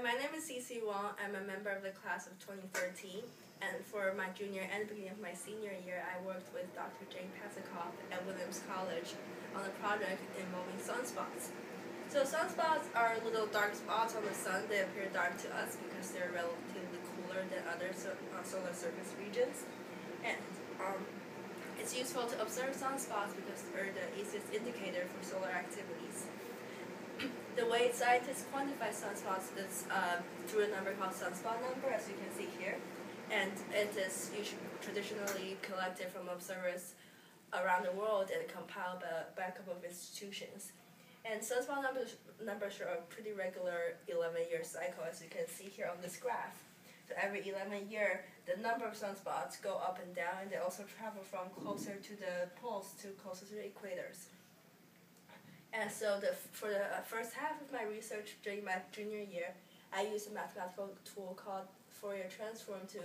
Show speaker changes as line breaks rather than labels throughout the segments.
my name is Sissy Wang. I'm a member of the class of 2013, and for my junior and beginning of my senior year, I worked with Dr. Jane Pesikoff at Williams College on a project involving sunspots. So sunspots are little dark spots on the sun. They appear dark to us because they're relatively cooler than other solar surface regions. And it's useful to observe sunspots because they're the easiest indicator for solar activities. The way scientists quantify sunspots is through a number called sunspot number, as you can see here. And it is traditionally collected from observers around the world and compiled by a couple of institutions. And sunspot numbers show a pretty regular 11-year cycle, as you can see here on this graph. So every 11 years, the number of sunspots go up and down, and they also travel from closer to the poles to closer to the equators. And so for the first half of my research during my junior year, I used a mathematical tool called Fourier transform to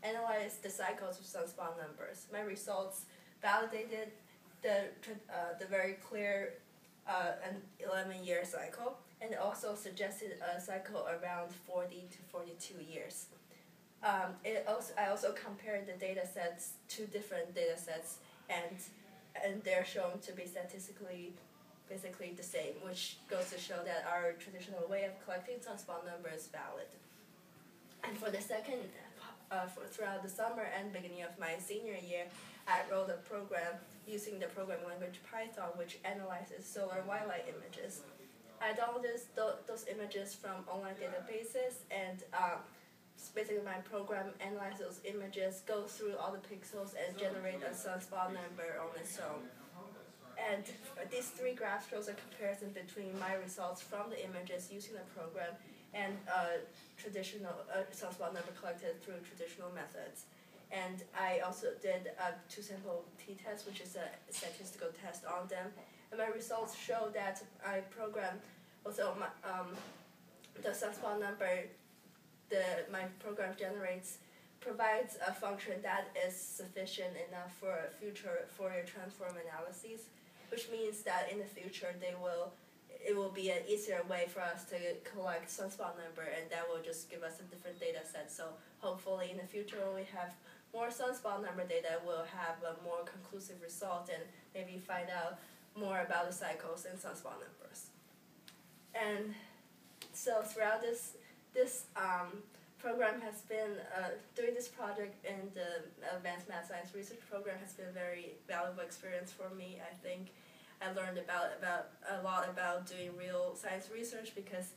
analyze the cycles of sunspot numbers. My results validated the very clear 11-year cycle, and it also suggested a cycle around 40 to 42 years. I also compared the data sets, two different data sets, and they're shown to be statistically basically the same, which goes to show that our traditional way of collecting sunspot number is valid. And for the second, throughout the summer and beginning of my senior year, I wrote a program using the programming language Python, which analyzes solar wildlife images. I downloaded those images from online databases, and basically my program analyzes those images, goes through all the pixels, and generate a sunspot number on its own. And these three graphs shows a comparison between my results from the images using the program and traditional sunspot number collected through traditional methods. And I also did a two-sample t-test, which is a statistical test on them. And my results show that my program, also the sunspot number my program generates provides a function that is sufficient enough for a future Fourier transform analyses, which means that in the future it will be an easier way for us to collect sunspot number, and that will just give us a different data set. So hopefully in the future when we have more sunspot number data, we'll have a more conclusive result and maybe find out more about the cycles in sunspot numbers. And so throughout this program has been, doing this project in the Advanced Math Science Research Program has been a very valuable experience for me. I think I learned a lot about doing real science research because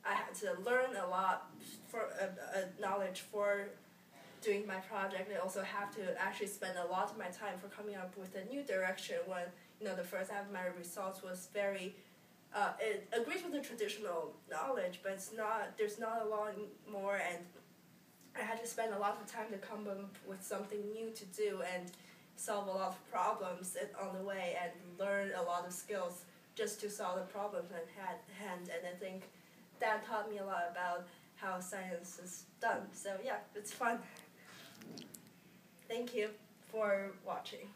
I had to learn a lot for knowledge for doing my project. I also have to actually spend a lot of my time for coming up with a new direction when the first half of my results was very it agrees with the traditional knowledge, but there's not a lot more, and I had to spend a lot of time to come up with something new to do and solve a lot of problems on the way and learn a lot of skills just to solve the problems at hand. And I think that taught me a lot about how science is done. So yeah, it's fun. Thank you for watching.